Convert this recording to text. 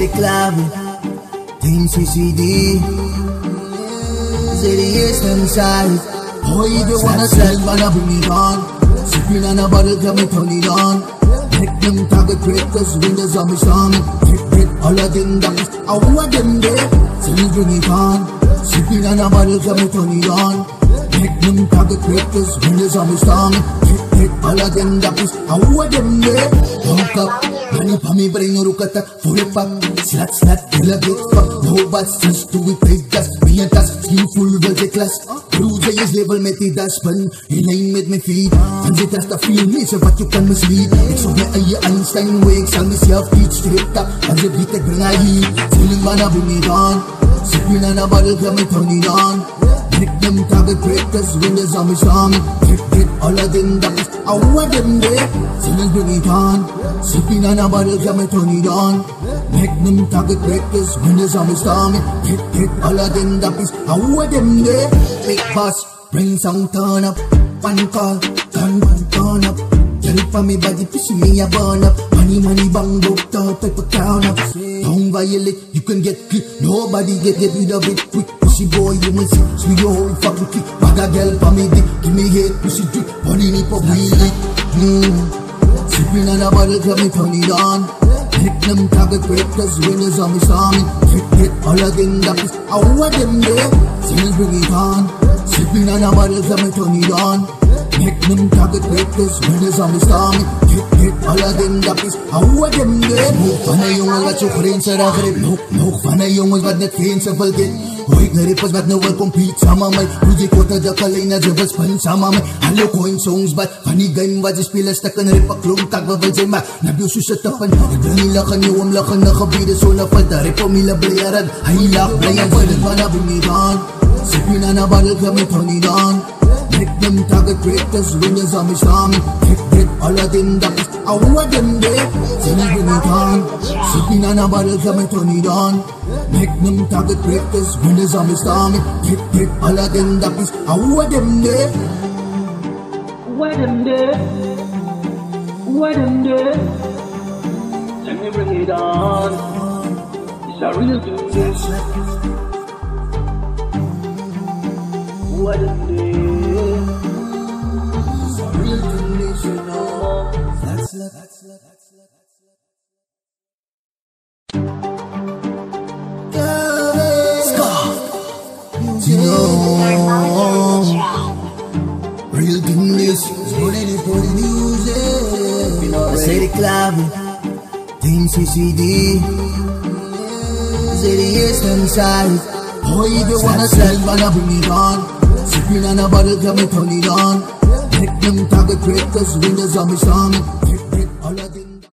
City Club, Team CCD, City Eastern Side. Boy, if you wanna sell, wanna bring it on. Sipping on a bottle, come and turn it on. Make them target breakers, when the zombies on. Hit all of them, that is I want them there. So you bring it on. Sipping on a bottle, come and turn it on. Make them target breakers, when the zombies on. Hit all of them, that is I want them there. Woke up. Money for me, brain or cut up for a pop. Slat, kill a bit fuck. No bad sense to it, take gas. Me and tas, skin full velvet class. Blue Jays level met the dashpan. In line with me feet. And they test the feel me, so what you can mislead. It's so me Einstein wakes, and myself eat straight up. And the beat that bring a heat. Feeling man, I bring it on. Sipping on a bottle, come and turn it on. Make them target breakers when the zombies on. Hit all of them, that is I want them there. So let's bring it on. Sipping on a bottle, come and turn it on. Make them target breakers when the zombies storm. Hit all of them, that is I want them there. Big boss, bring some turn up. One call, gun turn up. Tell for me body, push me a burn up. Money, bang, book, type of count up. Don't violate, you can get clipped. Nobody get rid of it quick. Pussy boy, you must see, sweet whole fucking kick. Bag a girl for me dick, give me head, pussy drip. Body nip up, really. Sipping on a bottle, come and turn it on. Hit them target breakers when the zombies on me. Hit all of them, that is I want them there. So let's bring it on. Sipping on a bottle, come and turn it on. Make them target breakers when the zombies on me. Hit all of them, that is I want them there. Nog van een jongen wat zo grenzen raakt. Nog van een jongen wat net grenzen vergeet. Hoy gari pas wat nou wil compete sama mij. Hoe die kota da kalay na jabas pan sama mij. Hallo coin songs bat funny game wat je spelen stakken rip a klom tak wat wil zijn maar. Nabiyo sa tapan. Ibrani lakan yung lakan na kabida so na falta rip o mila blayaran. Ay lak blayan walang mana bring it on. Sipping on a bottle come and turn it on. Make them target breakers when the zombies on me. Hit all of them, that is I want them there. So let's bring it on. Sipping on a bottle, come and turn it on. Make them target breakers when the zombies on me. Hit all of them, that is I want them there. Want them there. Want them there. Let me bring it on. It's a real thing. Want them there. Real goodness, putting it for the music. City Club, Team CCD, City Eastern Side. Boy, if you wanna sell, wanna bring it on. Sipping on a bottle, come and turn it on. Make them target breakers when the zombies on me.